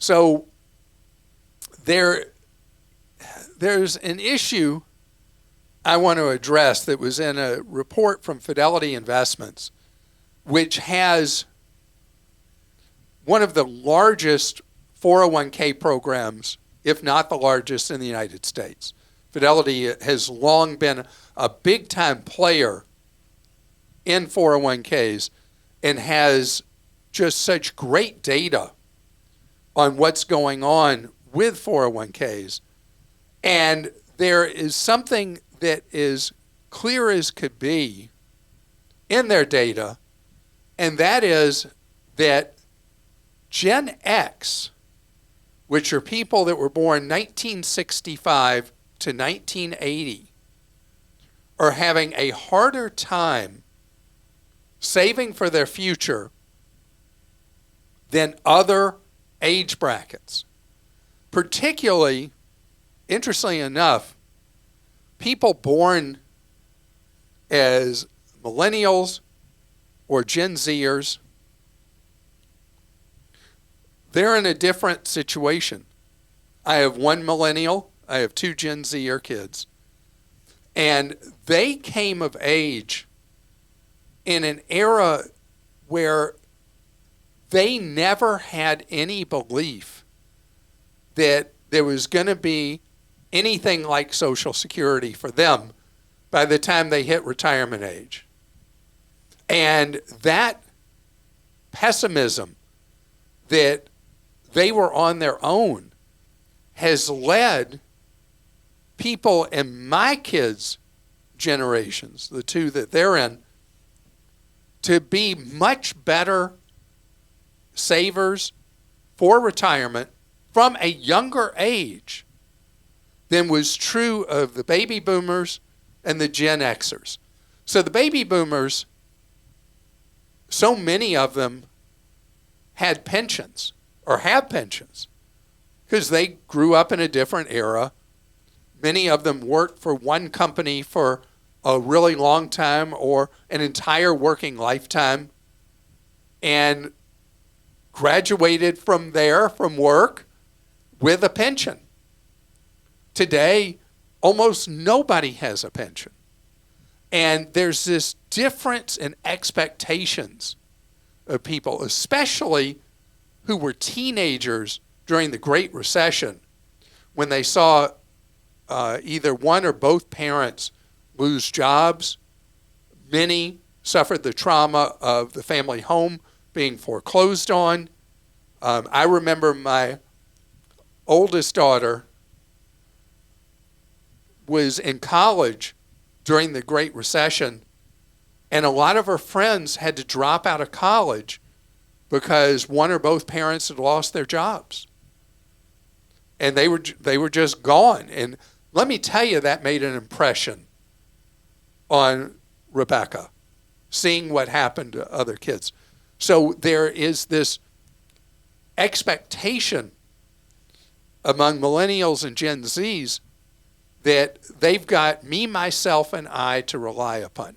So there's an issue I want to address that was in a report from Fidelity Investments, which has one of the largest 401k programs, if not the largest, in the United States. Fidelity has long been a big-time player in 401ks and has just such great data on what's going on with 401ks. And there is something that is clear as could be in their data, and that is that Gen X, which are people that were born 1965 to 1980, are having a harder time saving for their future than other age brackets. Particularly, interestingly enough, people born as millennials or Gen Zers, they're in a different situation. I have one millennial, I have two Gen Zer kids, and they came of age in an era where they never had any belief that there was going to be anything like Social Security for them by the time they hit retirement age. And that pessimism that they were on their own has led people in my kids' generations, the two that they're in, to be much better savers for retirement from a younger age than was true of the baby boomers and the Gen Xers. So the baby boomers, so many of them had pensions or have pensions because they grew up in a different era. Many of them worked for one company for a really long time or an entire working lifetime and graduated from there, from work, with a pension. Today, almost nobody has a pension. And there's this difference in expectations of people, especially who were teenagers during the Great Recession, when they saw either one or both parents lose jobs. Many suffered the trauma of the family home being foreclosed on. I remember my oldest daughter was in college during the Great Recession, and a lot of her friends had to drop out of college because one or both parents had lost their jobs. And they were just gone. And let me tell you, that made an impression on Rebecca, seeing what happened to other kids. So there is this expectation among millennials and Gen Zs that they've got me, myself, and I to rely upon.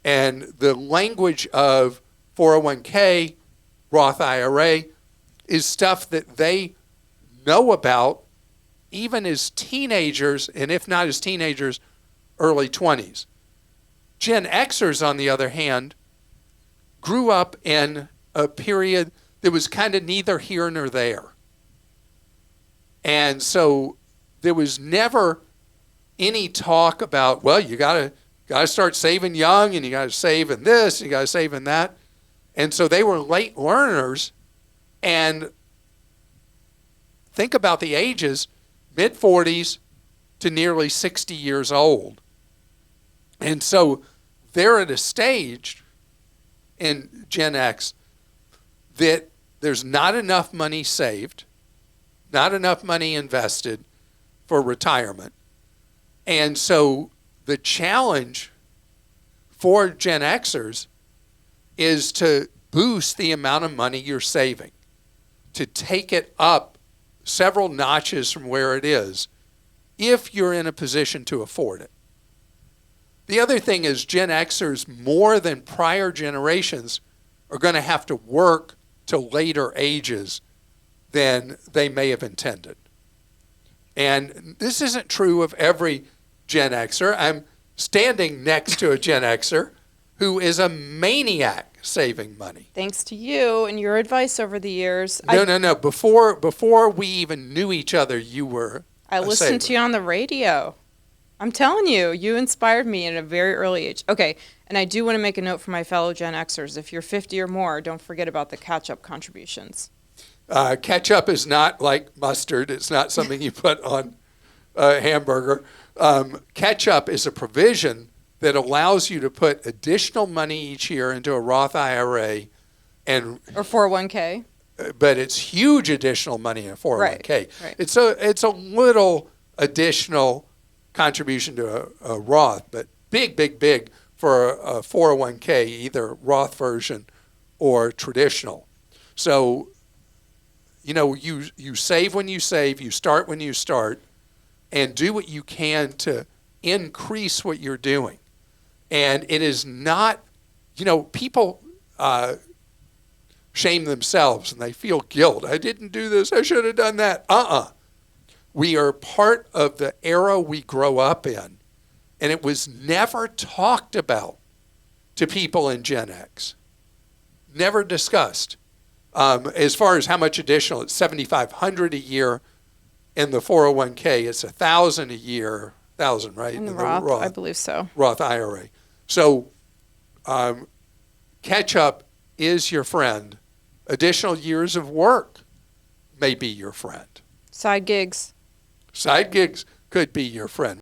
And the language of 401k, Roth IRA, is stuff that they know about even as teenagers, and if not as teenagers, early 20s. Gen Xers, on the other hand, grew up in a period that was kind of neither here nor there. And so there was never any talk about, well, you gotta start saving young, and you gotta save in this, you gotta save in that. And so they were late learners. And think about the ages, mid-40s to nearly 60 years old. And so they're at a stage in Gen X that there's not enough money saved, not enough money invested for retirement. And so the challenge for Gen Xers is to boost the amount of money you're saving, to take it up several notches from where it is, if you're in a position to afford it. The other thing is Gen Xers, more than prior generations, are going to have to work to later ages than they may have intended. And this isn't true of every Gen Xer. I'm standing next to a Gen Xer who is a maniac saving money. Thanks to you and your advice over the years. No. Before we even knew each other, you were I listened to you on the radio. I'm telling you, you inspired me at a very early age. Okay, and I do want to make a note for my fellow Gen Xers. If you're 50 or more, don't forget about the catch-up contributions. Ketchup is not like mustard. It's not something you put on a hamburger. Ketchup is a provision that allows you to put additional money each year into a Roth IRA, or 401k. But it's huge additional money in a 401k. Right. It's a little additional contribution to a Roth, but big for a 401k, either Roth version or traditional. So, you save when you save, you start when you start, and do what you can to increase what you're doing. And it is not, people shame themselves and they feel guilt. I didn't do this. I should have done that. We are part of the era we grow up in, and it was never talked about to people in Gen X. Never discussed. As far as how much additional, it's $7,500 a year. In the 401k, it's $1,000 a year. $1,000, right? In the Roth, I believe so. Roth IRA. So, catch-up is your friend. Additional years of work may be your friend. Side gigs. Side gigs could be your friend.